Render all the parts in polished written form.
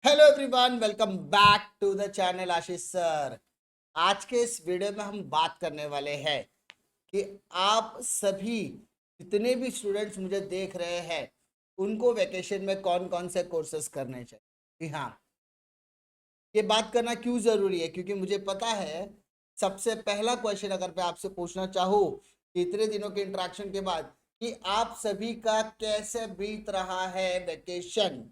Hello everyone, welcome back to the channel Ashish sir. आज के इस वीडियो में हम बात करने वाले हैं कि आप सभी जितने भी स्टूडेंट्स मुझे देख रहे हैं उनको वैकेशन में कौन कौन से कोर्सेज करने चाहिए। जी हाँ, ये बात करना क्यों जरूरी है, क्योंकि मुझे पता है सबसे पहला क्वेश्चन अगर मैं आपसे पूछना चाहूँ इतने दिनों के इंटरेक्शन के बाद कि आप सभी का कैसे बीत रहा है वैकेशन।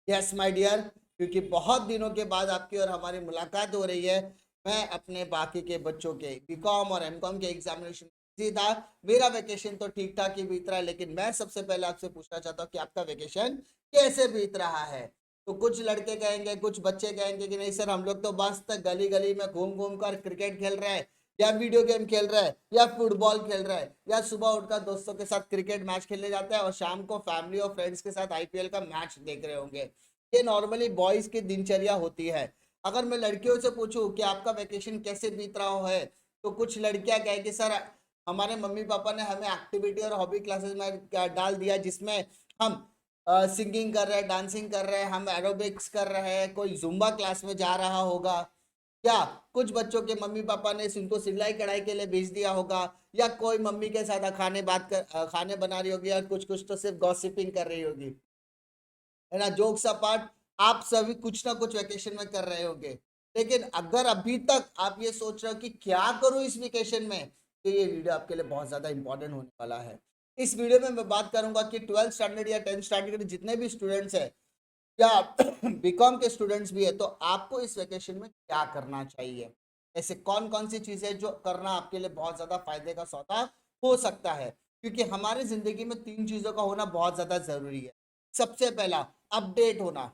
यस माय डियर, क्योंकि बहुत दिनों के बाद आपकी और हमारी मुलाकात हो रही है। मैं अपने बाकी के बच्चों के बीकॉम और एमकॉम के एग्जामिनेशन बिजी था। मेरा वेकेशन तो ठीक ठाक ही बीत रहा है, लेकिन मैं सबसे पहले आपसे पूछना चाहता हूँ कि आपका वेकेशन कैसे बीत रहा है। तो कुछ लड़के कहेंगे, कुछ बच्चे कहेंगे कि नहीं सर, हम लोग तो बस तक गली गली में घूम घूम कर क्रिकेट खेल रहे हैं, या वीडियो गेम खेल रहा है, या फुटबॉल खेल रहा है, या सुबह उठकर दोस्तों के साथ क्रिकेट मैच खेलने जाता है और शाम को फैमिली और फ्रेंड्स के साथ आईपीएल का मैच देख रहे होंगे। ये नॉर्मली बॉयज की दिनचर्या होती है। अगर मैं लड़कियों से पूछूं कि आपका वेकेशन कैसे बीत रहा है, तो कुछ लड़कियां कहें कि सर हमारे मम्मी पापा ने हमें एक्टिविटी और हॉबी क्लासेस में डाल दिया, जिसमें हम सिंगिंग कर रहे हैं, डांसिंग कर रहे हैं, हम एरोबिक्स कर रहे हैं, कोई जुम्बा क्लास में जा रहा होगा, या कुछ बच्चों के मम्मी पापा ने इनको सिलाई कढ़ाई के लिए भेज दिया होगा, या कोई मम्मी के साथ खाने बना रही होगी, और कुछ कुछ तो सिर्फ गॉसिपिंग कर रही होगी, है ना। जोक्स अपार्ट, आप सभी कुछ ना कुछ वेकेशन में कर रहे होंगे। लेकिन अगर अभी तक आप ये सोच रहे हो कि क्या करूं इस वेकेशन में, तो ये वीडियो आपके लिए बहुत ज्यादा इंपॉर्टेंट होने वाला है। इस वीडियो में मैं बात करूंगा कि 12th स्टैंडर्ड या 10th स्टैंडर्ड के जितने भी स्टूडेंट्स हैं, या बीकॉम के स्टूडेंट्स भी है, तो आपको इस वेकेशन में क्या करना चाहिए। ऐसे कौन कौन सी चीजें जो करना आपके लिए बहुत ज्यादा फायदे का सौदा हो सकता है, क्योंकि हमारी जिंदगी में तीन चीजों का होना बहुत ज्यादा जरूरी है। सबसे पहला, अपडेट होना।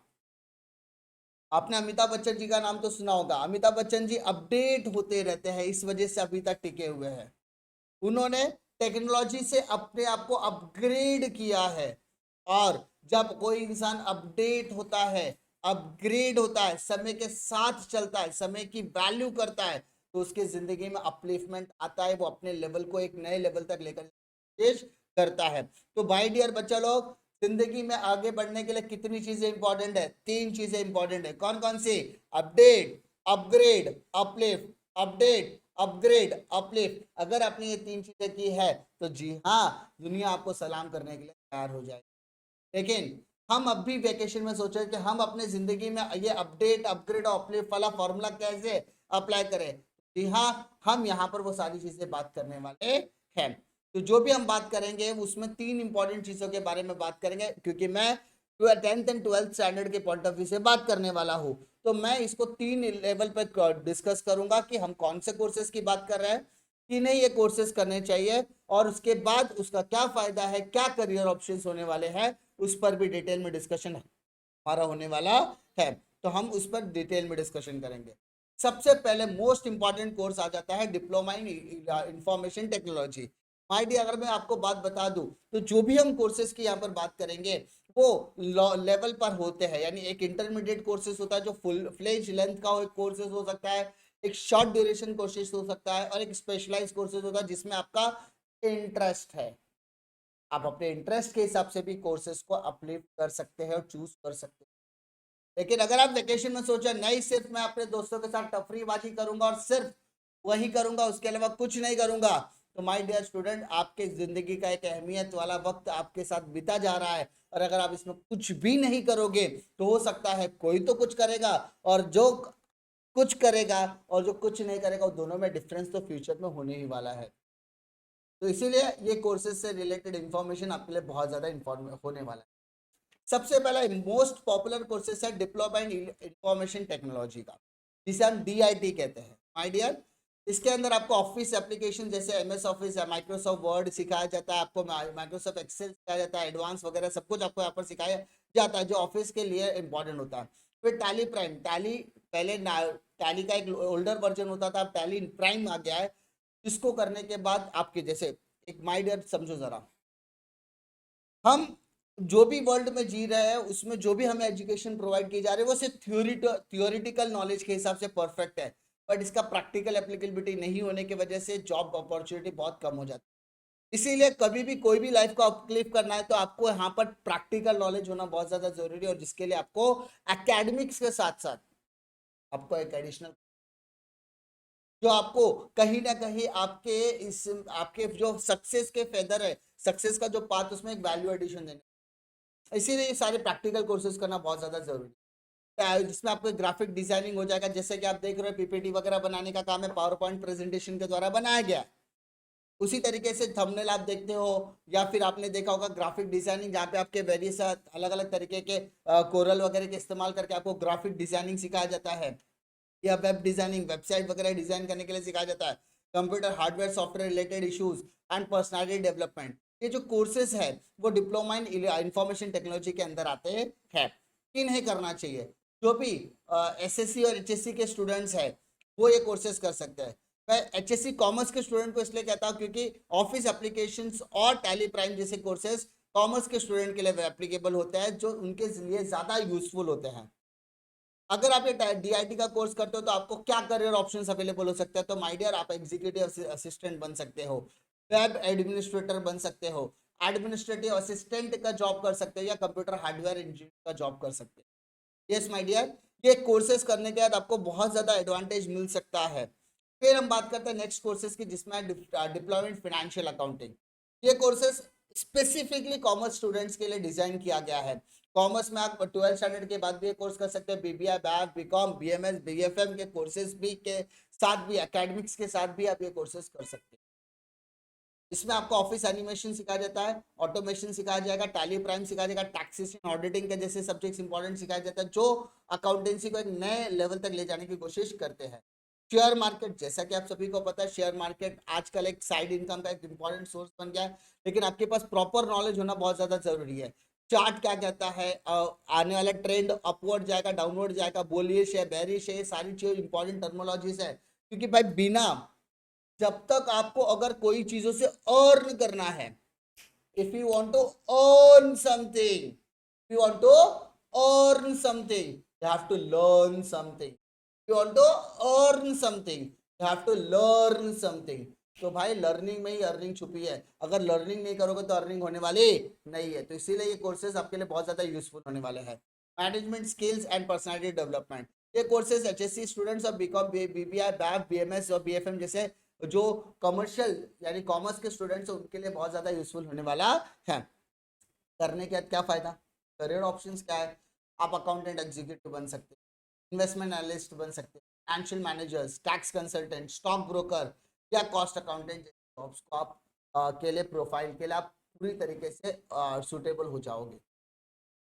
आपने अमिताभ बच्चन जी का नाम तो सुना होगा। अमिताभ बच्चन जी अपडेट होते रहते हैं, इस वजह से अभी तक टिके हुए हैं। उन्होंने टेक्नोलॉजी से अपने आप को अपग्रेड किया है। और जब कोई इंसान अपडेट होता है, अपग्रेड होता है, समय के साथ चलता है, समय की वैल्यू करता है, तो उसके जिंदगी में अपलिफ्टमेंट आता है। वो अपने लेवल को एक नए लेवल तक लेकर पेश करता है। तो भाई डियर बच्चा लोग, जिंदगी में आगे बढ़ने के लिए कितनी चीजें इंपॉर्टेंट है? तीन चीजें इंपॉर्टेंट है। कौन कौन सी? Update, upgrade, uplift. Update, upgrade, uplift. अगर आपने ये तीन चीजें की है तो जी हाँ, दुनिया आपको सलाम करने के लिए तैयार हो जाएगी। लेकिन हम अब भी वेकेशन में सोचे कि हम अपने जिंदगी में ये अपडेट, अपग्रेड और अपलिफ्ट वाला फॉर्मूला कैसे अप्लाई करें। जी हाँ, हम यहाँ पर वो सारी चीजें बात करने वाले हैं। तो जो भी हम बात करेंगे उसमें तीन इंपॉर्टेंट चीजों के बारे में बात करेंगे, क्योंकि मैं 10th एंड 12th स्टैंडर्ड के पॉइंट ऑफ व्यू से बात करने वाला हूँ। तो मैं इसको तीन लेवल पर डिस्कस करूंगा कि हम कौन से कोर्सेज की बात कर रहे हैं, कि नहीं ये कोर्सेज करने चाहिए, और उसके बाद उसका क्या फायदा है, क्या करियर ऑप्शंस होने वाले हैं, उस पर भी डिटेल में डिस्कशन हमारा होने वाला है। तो हम उस पर डिटेल में डिस्कशन करेंगे। सबसे पहले मोस्ट इंपॉर्टेंट कोर्स आ जाता है diploma in information technology. My dear, अगर मैं आपको बात बता दूं तो जो भी हम कोर्सेज की यहाँ पर बात करेंगे वो लेवल पर होते हैं। यानी एक इंटरमीडिएट कोर्सेज होता है जो फुल फ्लेज लेंथ का एक कोर्सेज हो सकता है, एक शॉर्ट ड्यूरेशन कोर्सेज हो सकता है, और एक स्पेशलाइज कोर्सेज होता है जिसमें आपका इंटरेस्ट है। आप अपने इंटरेस्ट के हिसाब से भी कोर्सेज को अपलिफ्ट कर सकते हैं और चूज कर सकते हैं। लेकिन अगर आप वेकेशन में सोचा नहीं, सिर्फ मैं अपने दोस्तों के साथ तफरीबाजी करूंगा और सिर्फ वही करूंगा, उसके अलावा कुछ नहीं करूंगा, तो माय डियर स्टूडेंट, आपके जिंदगी का एक अहमियत वाला वक्त आपके साथ बीता जा रहा है। और अगर आप इसमें कुछ भी नहीं करोगे तो हो सकता है कोई तो कुछ करेगा, और जो कुछ करेगा और जो कुछ नहीं करेगा, वो दोनों में डिफरेंस तो फ्यूचर में होने ही वाला है। तो इसीलिए ये कोर्सेज से रिलेटेड इंफॉर्मेशन आपके लिए बहुत ज्यादा होने वाला है। सबसे पहला मोस्ट पॉपुलर कोर्सेस है डिप्लोमा इन इंफॉर्मेशन टेक्नोलॉजी का, जिसे हम डीआईटी कहते हैं। माय डियर, इसके अंदर आपको ऑफिस एप्लीकेशन जैसे एमएस ऑफिस या माइक्रोसॉफ्ट वर्ड सिखाया जाता है, आपको माइक्रोसॉफ्ट एक्सेल सिखाया जाता है, एडवांस वगैरह सब कुछ आपको यहाँ पर सिखाया जाता है जो ऑफिस के लिए इंपॉर्टेंट होता है। फिर टैली प्राइम, टैली पहले टैली का एक ओल्डर वर्जन होता था, अब टैली प्राइम आ गया है। इसको करने के बाद आपके जैसे एक, माय डियर समझो जरा, हम जो भी वर्ल्ड में जी रहे हैं उसमें जो भी हमें एजुकेशन प्रोवाइड की जा रही है वो सिर्फ थियोरिटिकल नॉलेज के हिसाब से परफेक्ट है, बट इसका प्रैक्टिकल एप्लीकेबिलिटी नहीं होने की वजह से जॉब अपॉर्चुनिटी बहुत कम हो जाती इसीलिए कभी भी कोई भी लाइफ को अपलिफ्ट करना है तो आपको यहाँ पर प्रैक्टिकल नॉलेज होना बहुत ज्यादा जरूरी है, और जिसके लिए आपको एकेडमिक्स के साथ साथ आपको एक एडिशनल जो आपको कहीं ना कहीं आपके इस आपके जो सक्सेस के फेदर है, सक्सेस का जो पाथ, उसमें एक वैल्यू एडिशन देना। इसीलिए ये सारे प्रैक्टिकल कोर्सेज करना बहुत ज्यादा जरूरी है, जिसमें आपको ग्राफिक डिजाइनिंग हो जाएगा। जैसे कि आप देख रहे हो पीपीटी वगैरह बनाने का काम है पावर पॉइंट प्रेजेंटेशन के द्वारा बनाया गया। उसी तरीके से थंबनेल आप देखते हो, या फिर आपने देखा होगा ग्राफिक डिजाइनिंग, जहाँ पे आपके वेरियस अलग अलग तरीके के कोरल वगैरह के इस्तेमाल करके आपको ग्राफिक डिजाइनिंग सिखाया जाता है, या वेब डिजाइनिंग, वेबसाइट वगैरह डिजाइन करने के लिए सिखाया जाता है। Computer hardware software related issues and personality development, ये जो कोर्सेज है वो डिप्लोमा इन इंफॉर्मेशन टेक्नोलॉजी के अंदर आते हैं। इन्हें करना चाहिए। जो भी एसएससी और एचएससी के स्टूडेंट्स हैं वो ये कोर्सेज कर सकते हैं। मैं एचएससी कॉमर्स के स्टूडेंट को इसलिए कहता हूँ क्योंकि ऑफिस एप्लीकेशंस और टैली प्राइम जैसे कोर्सेज कॉमर्स के स्टूडेंट के लिए एप्लीकेबल होते हैं, जो उनके लिए ज़्यादा यूजफुल होते हैं। अगर आप ये डीआईटी का कोर्स करते हो तो आपको क्या करियर ऑप्शंस अवेलेबल हो सकते हैं? तो माय डियर, आप एग्जीक्यूटिव असिस्टेंट बन सकते हो, वेब एडमिनिस्ट्रेटर बन सकते हो, एडमिनिस्ट्रेटिव असिस्टेंट का जॉब कर सकते हो, या कंप्यूटर हार्डवेयर इंजीनियर का जॉब कर सकते हो। यस माय डियर, ये कोर्सेज करने के बाद आपको बहुत ज़्यादा एडवांटेज मिल सकता है। फिर हम बात करते हैं नेक्स्ट कोर्सेज की, जिसमें डिप्लोयमेंट फाइनेंशियल अकाउंटिंग। ये कोर्सेज स्पेसिफिकली कॉमर्स स्टूडेंट्स के लिए डिजाइन किया गया है। कॉमर्स में आप 12th स्टैंडर्ड के बाद भी ये कोर्स कर सकते हैं। बीबीए, बैक, बीकॉम, बीएमएस, बीएफएम के कोर्सेज भी के साथ भी, एकेडमिक्स के साथ भी आप ये कोर्सेज कर सकते हैं। इसमें आपको ऑफिस एनिमेशन सिखाया जाता है, ऑटोमेशन सिखाया जाएगा, टैली प्राइम सिखाया जाएगा, टैक्सेशन, ऑडिटिंग के जैसे सब्जेक्ट्स इंपॉर्टेंट सिखाया जाता है, जो अकाउंटेंसी को एक नए लेवल तक ले जाने की कोशिश करते हैं। शेयर मार्केट, जैसा कि आप सभी को पता है, शेयर मार्केट आजकल एक साइड इनकम का एक इंपॉर्टेंट सोर्स बन गया है, लेकिन आपके पास प्रॉपर नॉलेज होना बहुत ज्यादा जरूरी है। चार्ट क्या कहता है, आने वाला ट्रेंड अपवर्ड जाएगा, डाउनवर्ड जाएगा, बुलिश है, बेरिश है, ये सारी चीज इंपॉर्टेंट टर्मोलॉजीज है। क्योंकि भाई बिना, जब तक आपको अगर कोई चीजों से अर्न करना है, if you want to earn something, if you want to earn something, you have to learn something. If you want to earn something, you have to learn something. तो भाई लर्निंग में ही अर्निंग छुपी है। अगर learning नहीं करोगे तो earning होने वाली नहीं है। तो इसीलिए ये कोर्सेज आपके लिए बहुत ज्यादा यूजफुल होने वाले हैं। Management skills and personality development, ये कोर्सेज एचएससी स्टूडेंट्स और बीकॉम, बीबीआई, बैक, बीएमएस और बीएफएम जैसे जो कमर्शियल यानी कॉमर्स के स्टूडेंट्स हैं उनके लिए बहुत ज्यादा यूजफुल होने वाला है। करने के बाद क्या फायदा, करियर ऑप्शंस क्या है? आप अकाउंटेंट एग्जीक्यूटिव बन सकते हैं, इन्वेस्टमेंट एनालिस्ट बन सकते हैं, financial managers, tax consultant, stock broker या कॉस्ट अकाउंटेंट जॉब्स को आप के लिए प्रोफाइल के लिए आप पूरी तरीके से सुटेबल हो जाओगे।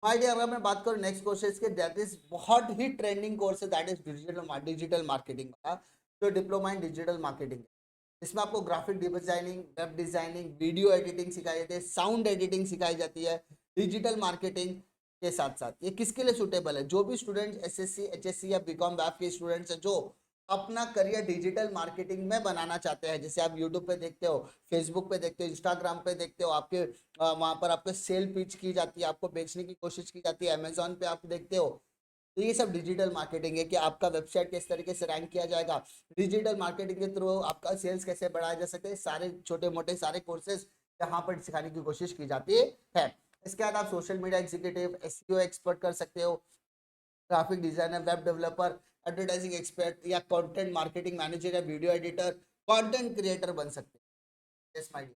माय डियर, अगर मैं बात करूँ नेक्स्ट कोर्सेज के, दैट इज बहुत ही ट्रेंडिंग कोर्स है, दैट इज डिजिटल मार्केटिंग का, जो डिप्लोमा इन डिजिटल मार्केटिंग। इसमें आपको graphic designing, web designing, video editing सिखाई जाती है, साउंड एडिटिंग सिखाई जाती है, डिजिटल मार्केटिंग के साथ साथ। ये किसके लिए सूटेबल है? जो भी स्टूडेंट एसएससी, एचएससी या बीकॉम बैफ के स्टूडेंट्स हैं जो अपना करियर डिजिटल मार्केटिंग में बनाना चाहते हैं। जैसे आप यूट्यूब पे देखते हो, फेसबुक पे देखते हो, इंस्टाग्राम पे देखते हो, आपके वहाँ पर आपको सेल पिच की जाती है, आपको बेचने की कोशिश की जाती है, अमेजोन पे आप देखते हो। तो ये सब डिजिटल मार्केटिंग है कि आपका वेबसाइट किस तरीके से रैंक किया जाएगा, डिजिटल मार्केटिंग के थ्रू आपका सेल्स कैसे बढ़ाया जा सकता है, सारे छोटे मोटे सारे कोर्सेज यहाँ पर सिखाने की कोशिश की जाती है। इसके बाद आप social media executive, SEO expert कर सकते हो, graphic designer, web developer, advertising expert या कंटेंट मार्केटिंग मैनेजर या वीडियो एडिटर, कंटेंट क्रिएटर बन सकते हैं। Yes my dear.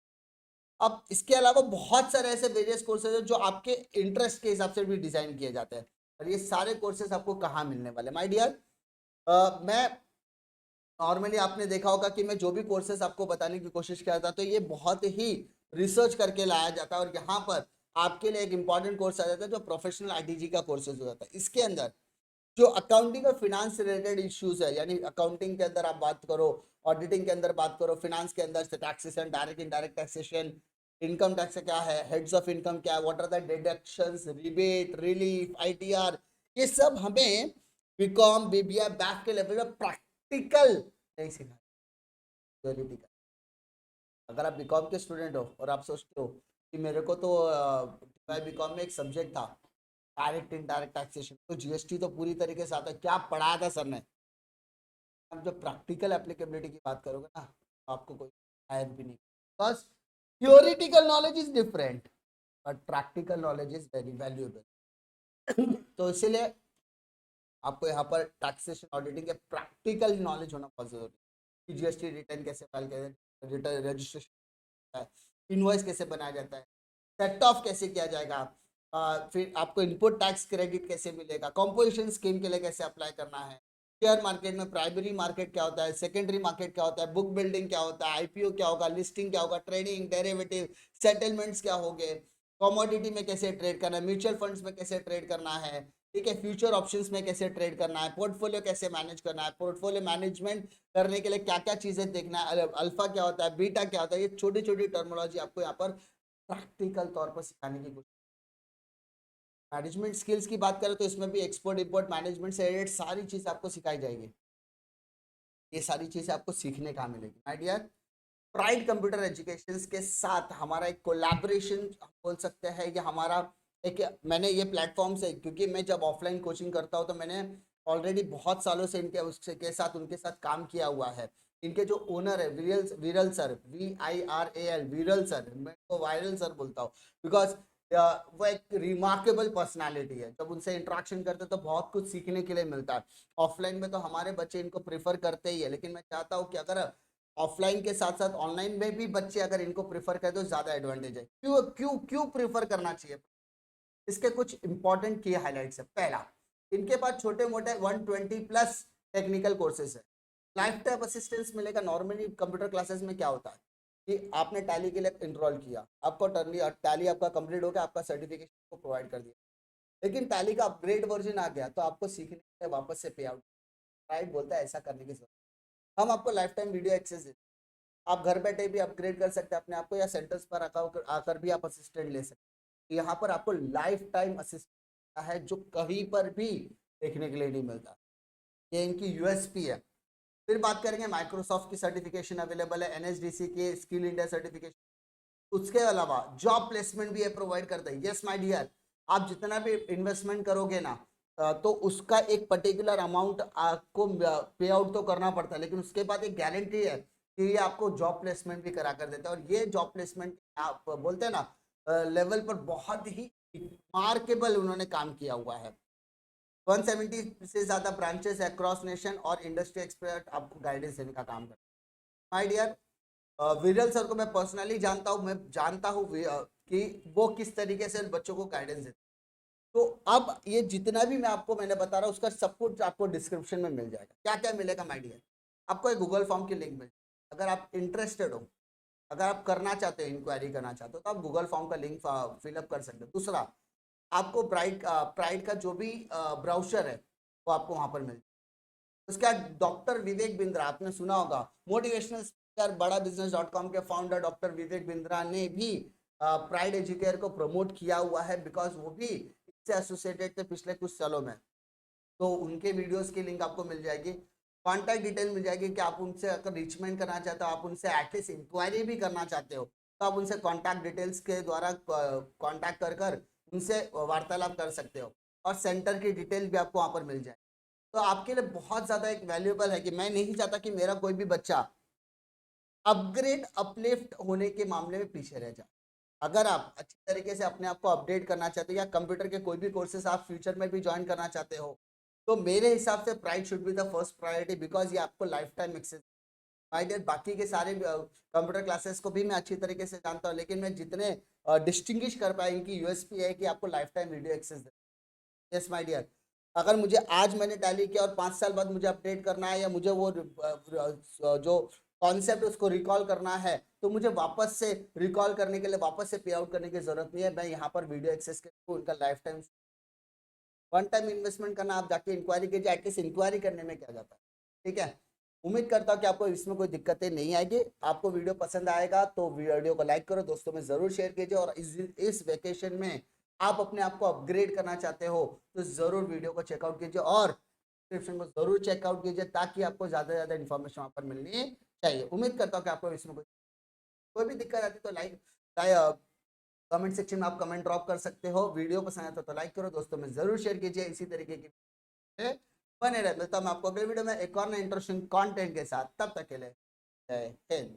अब इसके अलावा बहुत सारे ऐसे वेरियस कोर्सेज हैं जो आपके इंटरेस्ट के हिसाब से भी डिजाइन किए जाते हैं, और ये सारे कोर्सेज आपको कहाँ मिलने वाले माय डियर? मैं नॉर्मली आपने देखा होगा कि मैं जो भी कोर्सेज आपको बताने की कोशिश किया था तो ये बहुत ही रिसर्च करके लाया जाता है, और यहाँ पर आपके लिए एक इंपॉर्टेंट कोर्स आ जाता है जो प्रोफेशनल आईटीजी का कोर्सेज हो जाता है। इसके अंदर जो अकाउंटिंग और फिनांस रिलेटेड इश्यूज है, यानी अकाउंटिंग के अंदर आप बात करो, ऑडिटिंग के अंदर बात करो, फिनांस के अंदर से taxation, direct indirect taxation, income tax क्या है, हेड्स ऑफ इनकम क्या है, what are the deductions, rebate, relief, ITR, ये सब हमें बीकॉम, बीबीए, बैक के लेवल में प्रैक्टिकल नहीं सिखाया, थ्योरेटिकल। अगर आप बीकॉम के स्टूडेंट हो और आप सोचते हो कि मेरे को तो बीकॉम में एक सब्जेक्ट था डायरेक्ट इनडायरेक्ट टैक्सेशन, तो जीएसटी तो पूरी तरीके से आता है, क्या पढ़ाया था सर ने? अब जब प्रैक्टिकल एप्लीकेबिलिटी की बात करोगे ना तो आपको कोई शायद भी नहीं, बस theoretical knowledge is different but practical knowledge is very valuable. तो इसीलिए आपको यहाँ पर टैक्सेशन ऑडिटिंग के प्रैक्टिकल नॉलेज होना बहुत जरूरी है। जीएसटी रिटर्न कैसे फाइल करें, रिटर्न रजिस्ट्रेशन, इनवॉइस कैसे बनाया जाता है, सेट ऑफ कैसे किया जाएगा, फिर आपको इनपुट टैक्स क्रेडिट कैसे मिलेगा, कॉम्पोजिशन स्कीम के लिए कैसे अप्लाई करना है, शेयर मार्केट में प्राइमरी मार्केट क्या होता है, सेकेंडरी मार्केट क्या होता है, बुक बिल्डिंग क्या होता है, आईपीओ क्या होगा, लिस्टिंग क्या होगा, ट्रेडिंग, डेरिवेटिव, सेटलमेंट्स क्या होंगे, कमोडिटी में कैसे ट्रेड करना है, म्यूचुअल फंड्स में कैसे ट्रेड करना है, ठीक है, फ्यूचर ऑप्शंस में कैसे ट्रेड करना है, पोर्टफोलियो कैसे मैनेज करना है, पोर्टफोलियो मैनेजमेंट करने के लिए क्या क्या चीजें देखना है, अल्फा क्या होता है, बीटा क्या होता है, ये छोटी छोटी टर्मिनोलॉजी आपको यहाँ पर प्रैक्टिकल तौर पर सिखाने की कोशिश। मैनेजमेंट स्किल्स की बात करें तो इसमें भी एक्सपोर्ट इंपोर्ट मैनेजमेंट से रिलेटेड सारी चीज आपको सिखाई जाएगी। ये सारी चीजें आपको सीखने का मिलेगी my dear. Pride computer education के साथ हमारा एक कोलैबोरेशन बोल सकते हैं कि हमारा एक, मैंने ये प्लेटफॉर्म से, क्योंकि मैं जब ऑफलाइन कोचिंग करता हूँ तो मैंने ऑलरेडी बहुत सालों से इनके उसके के साथ उनके साथ काम किया हुआ है। इनके जो ओनर है विरल सर, VIRAL, विरल सर, मैं तो वायरल सर बोलता हूँ बिकॉज वो एक रिमार्केबल पर्सनालिटी है। जब उनसे इंटरेक्शन करते तो बहुत कुछ सीखने के लिए मिलता है। ऑफलाइन में तो हमारे बच्चे इनको प्रेफर करते ही है, लेकिन मैं चाहता हूँ कि अगर ऑफलाइन के साथ साथ ऑनलाइन में भी बच्चे अगर इनको प्रेफर करें तो ज्यादा एडवांटेज है। क्यों क्यों क्यों प्रेफर करना चाहिए? इसके कुछ इंपॉर्टेंट की हाईलाइट्स है। पहला, इनके पास छोटे मोटे 120 प्लस टेक्निकल कोर्सेज है। लाइफ टाइम असिस्टेंस मिलेगा। नॉर्मली कंप्यूटर क्लासेस में क्या होता है कि आपने टैली के लिए इनरोल किया, आपको टैली आपका कंप्लीट हो गया, आपका सर्टिफिकेशन को प्रोवाइड कर दिया, लेकिन टैली का अपग्रेड वर्जन आ गया तो आपको सीखने के लिए वापस से पे आउट, राइट, बोलता है ऐसा करने की जरूरत। हम आपको लाइफ टाइम वीडियो एक्सेस देते हैं, आप घर बैठे भी अपग्रेड कर सकते हैं अपने आप को, या सेंटर्स पर आकर भी आप असिस्टेंट ले सकते हैं। यहाँ पर आपको लाइफ टाइम असिस्टेंट है जो कहीं पर भी देखने के लिए नहीं मिलता। ये इनकी यूएसपी है। फिर बात करेंगे माइक्रोसॉफ्ट की सर्टिफिकेशन अवेलेबल है, NSDC के स्किल इंडिया सर्टिफिकेशन। उसके अलावा जॉब प्लेसमेंट भी ये प्रोवाइड करता है। यस माय डियर, आप जितना भी इन्वेस्टमेंट करोगे ना तो उसका एक पर्टिकुलर अमाउंट आपको पे आउट तो करना पड़ता है, लेकिन उसके बाद एक गारंटी है कि ये आपको जॉब प्लेसमेंट भी करा कर देता है। और ये जॉब प्लेसमेंट आप बोलते हैं ना लेवल पर बहुत ही मार्केबल उन्होंने काम किया हुआ है। 170 से ज्यादा ब्रांचेस अक्रॉस नेशन और इंडस्ट्री एक्सपर्ट आपको गाइडेंस देने का काम करते हैं। माय डियर, विरल सर को मैं पर्सनली जानता हूँ, मैं जानता हूँ कि वो किस तरीके से बच्चों को गाइडेंस देते हैं। तो अब ये जितना भी मैंने बता रहा हूँ उसका सब कुछ आपको डिस्क्रिप्शन में मिल जाएगा। क्या क्या मिलेगा माय डियर? आपको एक गूगल फॉर्म की लिंक मिल, अगर आप इंटरेस्टेड हो, अगर आप करना चाहते हो, इंक्वायरी करना चाहते हो, तो आप गूगल फॉर्म का लिंक फिलअप कर सकते हो। दूसरा, आपको प्राइड का जो भी ब्राउचर है वो आपको वहां पर मिल जाएगा। उसके बाद डॉक्टर विवेक बिंद्रा, आपने सुना होगा, मोटिवेशनल स्पीकर, बड़ा बिजनेस.com के फाउंडर डॉक्टर विवेक बिंद्रा ने भी प्राइड एजुकेयर को प्रमोट किया हुआ है, बिकॉज वो भी इससे एसोसिएटेड थे पिछले कुछ सालों में। तो उनके वीडियोस की लिंक आपको मिल जाएगी, कॉन्टैक्ट डिटेल मिल जाएगी कि आप उनसे अगर रीचमेंट करना चाहते हो, आप उनसे एटलीस्ट इंक्वायरी भी करना चाहते हो, तो आप उनसे कॉन्टैक्ट डिटेल्स के द्वारा कॉन्टैक्ट कर उनसे वार्तालाप कर सकते हो, और सेंटर की डिटेल भी आपको वहाँ पर मिल जाए। तो आपके लिए बहुत ज़्यादा एक वैल्यूएबल है कि मैं नहीं चाहता कि मेरा कोई भी बच्चा अपग्रेड अपलिफ्ट होने के मामले में पीछे रह जाए। अगर आप अच्छी तरीके से अपने आप को अपडेट करना चाहते हो, या कंप्यूटर के कोई भी कोर्सेस आप फ्यूचर में भी ज्वाइन करना चाहते हो, तो मेरे हिसाब से Pride should be the first priority, because ये आपको life time access. My dear, बाकी के सारे कंप्यूटर क्लासेस को भी मैं अच्छी तरीके से जानता हूँ, लेकिन मैं जितने डिस्टिंग्विश कर पाए, इनकी यूएसपी है कि आपको लाइफ टाइम वीडियो एक्सेस दे। यस माय डियर, अगर मुझे आज मैंने टैली किया और 5 साल बाद मुझे अपडेट करना है, या मुझे वो जो कॉन्सेप्ट उसको रिकॉल करना है, तो मुझे वापस से रिकॉल करने के लिए वापस से पे आउट करने की जरूरत नहीं है। मैं यहाँ पर वीडियो एक्सेस के थ्रू उनका life time, one time investment करना, आप जाके इंक्वायरी कीजिए, एटलीस्ट इंक्वायरी करने में क्या जाता है। ठीक है, उम्मीद करता हूँ कि आपको इसमें कोई दिक्कतें नहीं आएगी। आपको वीडियो पसंद आएगा तो वीडियो को लाइक करो, दोस्तों में जरूर शेयर कीजिए, और इस वेकेशन में आप अपने आप को अपग्रेड करना चाहते हो तो जरूर वीडियो को चेकआउट कीजिए, और डिस्क्रिप्शन को जरूर चेकआउट कीजिए, ताकि आपको ज्यादा से ज्यादा इन्फॉर्मेशन वहाँ पर मिलनी चाहिए। उम्मीद करता हूँ कि आपको इसमें कोई भी दिक्कत आती है तो लाइक कमेंट सेक्शन में आप कमेंट ड्रॉप कर सकते हो। वीडियो पसंद आता तो लाइक करो, दोस्तों में जरूर शेयर कीजिए। इसी तरीके की बने रहे, मिलता हूँ मैं आपको अगले वीडियो में एक और नए इंटरेस्टिंग कंटेंट के साथ। तब तक के लिए जय हिंद।